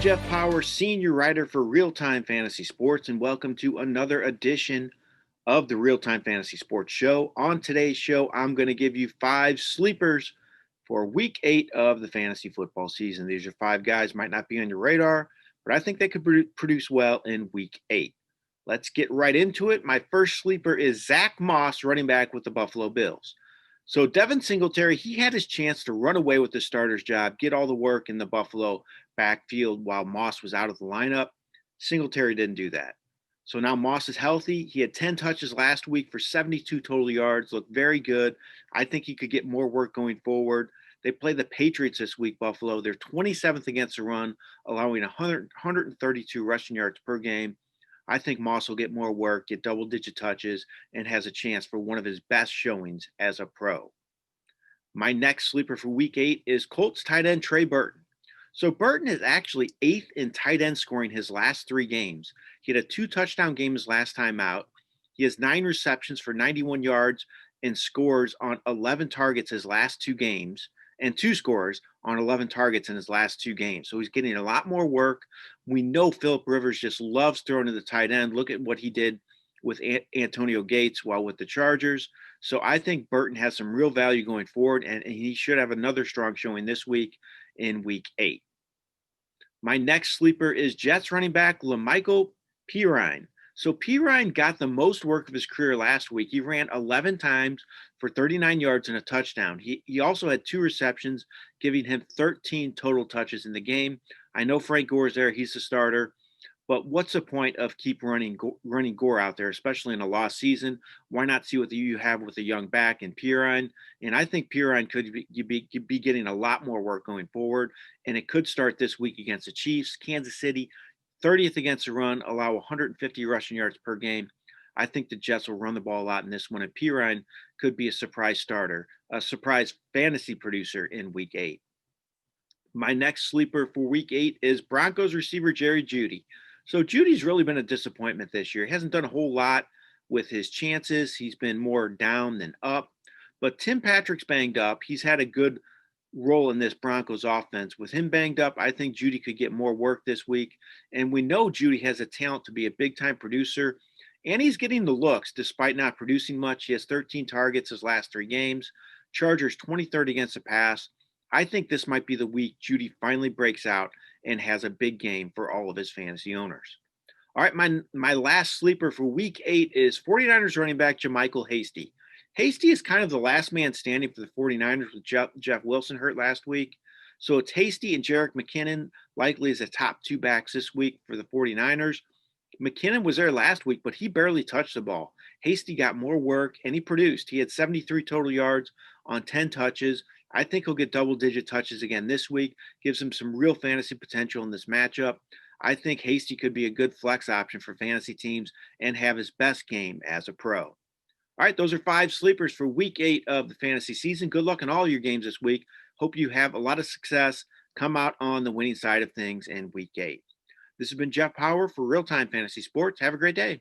I'm Jeff Paur, senior writer for RealTime Fantasy Sports, and welcome to another edition of the RealTime Fantasy Sports Show. On today's show, I'm going to give you 5 sleepers for week 8 of the fantasy football season. These are 5 guys, might not be on your radar, but I think they could produce well in week 8. Let's get right into it. My first sleeper is Zack Moss, running back with the Buffalo Bills. So Devin Singletary, he had his chance to run away with the starter's job, get all the work in the Buffalo backfield while Moss was out of the lineup. Singletary didn't do that. So now Moss is healthy. He had 10 touches last week for 72 total yards, looked very good. I think he could get more work going forward. They play the Patriots this week, Buffalo. They're 27th against the run, allowing 132 rushing yards per game. I think Moss will get more work, get double-digit touches, and has a chance for one of his best showings as a pro. My next sleeper for week 8 is Colts tight end Trey Burton. So Burton is actually 8th in tight end scoring his last 3 games. He had a 2-touchdown game his last time out. He has 9 receptions for 91 yards and scores on 11 targets his last 2 games, and 2 scores on 11 targets in his last 2 games. So he's getting a lot more work. We know Philip Rivers just loves throwing to the tight end. Look at what he did with Antonio Gates while with the Chargers. So I think Burton has some real value going forward, and he should have another strong showing this week in week 8. My next sleeper is Jets running back LaMichael Pierce. So Pierce got the most work of his career last week. He ran 11 times for 39 yards and a touchdown. He also had 2 receptions, giving him 13 total touches in the game. I know Frank Gore's there. He's the starter. But what's the point of keep running Gore out there, especially in a lost season? Why not see what you have with a young back in Pierce? And I think Pierce could be getting a lot more work going forward. And it could start this week against the Chiefs. Kansas City, 30th against the run, allow 150 rushing yards per game. I think the Jets will run the ball a lot in this one. And Pierce could be a surprise starter, a surprise fantasy producer in week 8. My next sleeper for week 8 is Broncos receiver Jerry Jeudy. So Judy's really been a disappointment this year. He hasn't done a whole lot with his chances. He's been more down than up. But Tim Patrick's banged up. He's had a good role in this Broncos offense. With him banged up, I think Jeudy could get more work this week. And we know Jeudy has a talent to be a big-time producer. And he's getting the looks despite not producing much. He has 13 targets his last 3 games. Chargers 23rd against the pass. I think this might be the week Jeudy finally breaks out and has a big game for all of his fantasy owners. All right, my last sleeper for week 8 is 49ers running back JaMycal Hasty. Hasty is kind of the last man standing for the 49ers with Jeff Wilson hurt last week. So it's Hasty and Jerick McKinnon likely as the top 2 backs this week for the 49ers. McKinnon was there last week, but he barely touched the ball. Hasty got more work, and he produced. He had 73 total yards on 10 touches. I think he'll get double-digit touches again this week. Gives him some real fantasy potential in this matchup. I think Hasty could be a good flex option for fantasy teams and have his best game as a pro. All right, those are 5 sleepers for week 8 of the fantasy season. Good luck in all your games this week. Hope you have a lot of success. Come out on the winning side of things in week 8. This has been Jeff Paur for RealTime Fantasy Sports. Have a great day.